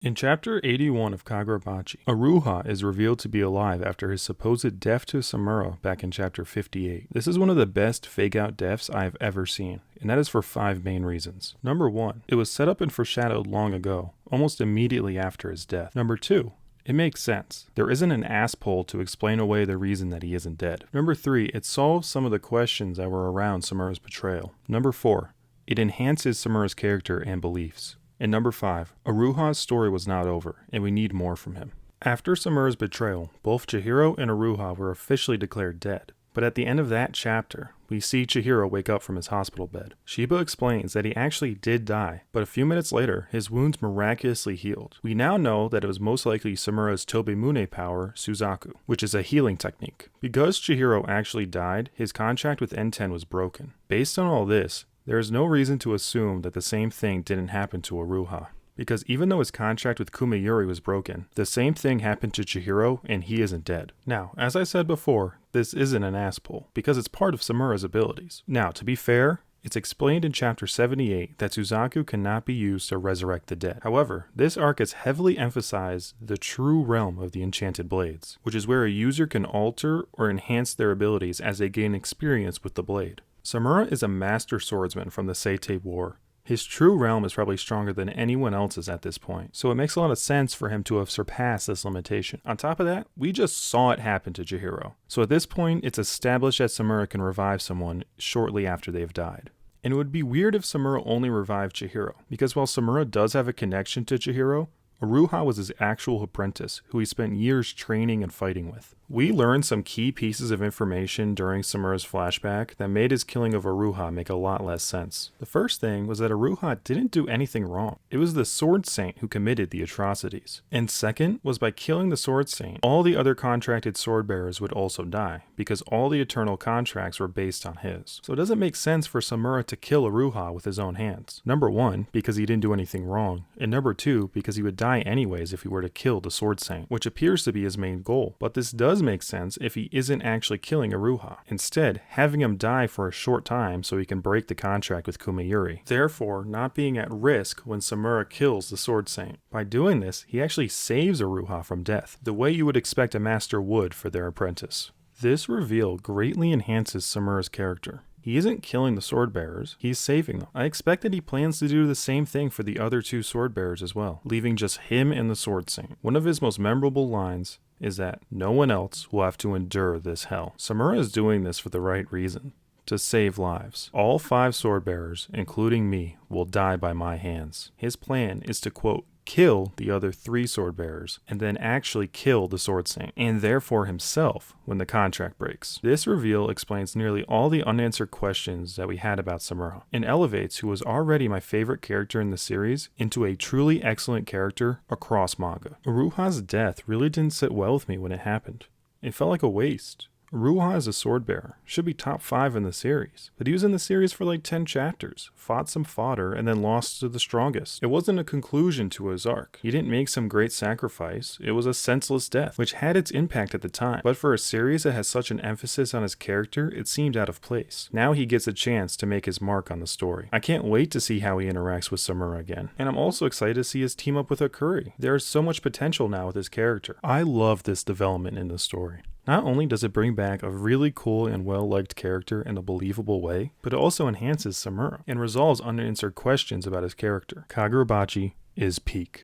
In Chapter 81 of Kagurabachi, Uruha is revealed to be alive after his supposed death to Samura back in Chapter 58. This is one of the best fake-out deaths I have ever seen, and that is for 5 main reasons. Number 1, it was set up and foreshadowed long ago, almost immediately after his death. Number 2, it makes sense. There isn't an asshole to explain away the reason that he isn't dead. Number 3, it solves some of the questions that were around Samura's betrayal. Number 4, it enhances Samura's character and beliefs. And number 5, Uruha's story was not over, and we need more from him. After Samura's betrayal, both Chihiro and Uruha were officially declared dead. But at the end of that chapter, we see Chihiro wake up from his hospital bed. Shiba explains that he actually did die, but a few minutes later, his wounds miraculously healed. We now know that it was most likely Samura's Tobimune power, Suzaku, which is a healing technique. Because Chihiro actually died, his contract with N10 was broken. Based on all this, there is no reason to assume that the same thing didn't happen to Uruha. Because even though his contract with Kumayuri was broken, the same thing happened to Chihiro and he isn't dead. Now, as I said before, this isn't an ass pull, because it's part of Samura's abilities. Now, to be fair, it's explained in Chapter 78 that Suzaku cannot be used to resurrect the dead. However, this arc has heavily emphasized the true realm of the Enchanted Blades, which is where a user can alter or enhance their abilities as they gain experience with the blade. Samura is a master swordsman from the Seitei War. His true realm is probably stronger than anyone else's at this point, so it makes a lot of sense for him to have surpassed this limitation. On top of that, we just saw it happen to Chihiro. So at this point, it's established that Samura can revive someone shortly after they've died. And it would be weird if Samura only revived Chihiro, because while Samura does have a connection to Chihiro, Uruha was his actual apprentice, who he spent years training and fighting with. We learned some key pieces of information during Samura's flashback that made his killing of Uruha make a lot less sense. The first thing was that Uruha didn't do anything wrong. It was the Sword Saint who committed the atrocities. And second was by killing the Sword Saint, all the other contracted sword bearers would also die, because all the eternal contracts were based on his. So it doesn't make sense for Samura to kill Uruha with his own hands. Number 1, because he didn't do anything wrong, and number 2, because he would die anyways if he were to kill the Sword Saint, which appears to be his main goal. But this does make sense if he isn't actually killing Uruha, instead having him die for a short time so he can break the contract with Kumayuri, therefore not being at risk when Samura kills the Sword Saint. By doing this, he actually saves Uruha from death, the way you would expect a master would for their apprentice. This reveal greatly enhances Samura's character. He isn't killing the sword bearers, he's saving them. I expect that he plans to do the same thing for the other 2 sword bearers as well, leaving just him and the Sword Saint. One of his most memorable lines is that no one else will have to endure this hell. Samura is doing this for the right reason, to save lives. All 5 sword bearers, including me, will die by my hands. His plan is to, quote, kill the other 3 sword bearers, and then actually kill the Sword Saint, and therefore himself when the contract breaks. This reveal explains nearly all the unanswered questions that we had about Samura, and elevates who was already my favorite character in the series into a truly excellent character across manga. Uruha's death really didn't sit well with me when it happened. It felt like a waste. Uruha is a sword bearer, should be top 5 in the series, but he was in the series for like 10 chapters, fought some fodder, and then lost to the strongest. It wasn't a conclusion to his arc. He didn't make some great sacrifice, it was a senseless death, which had its impact at the time, but for a series that has such an emphasis on his character, it seemed out of place. Now he gets a chance to make his mark on the story. I can't wait to see how he interacts with Samura again, and I'm also excited to see his team up with Akuri. There is so much potential now with his character. I love this development in the story. Not only does it bring back a really cool and well-liked character in a believable way, but it also enhances Samura and resolves unanswered questions about his character. Kagurabachi is peak.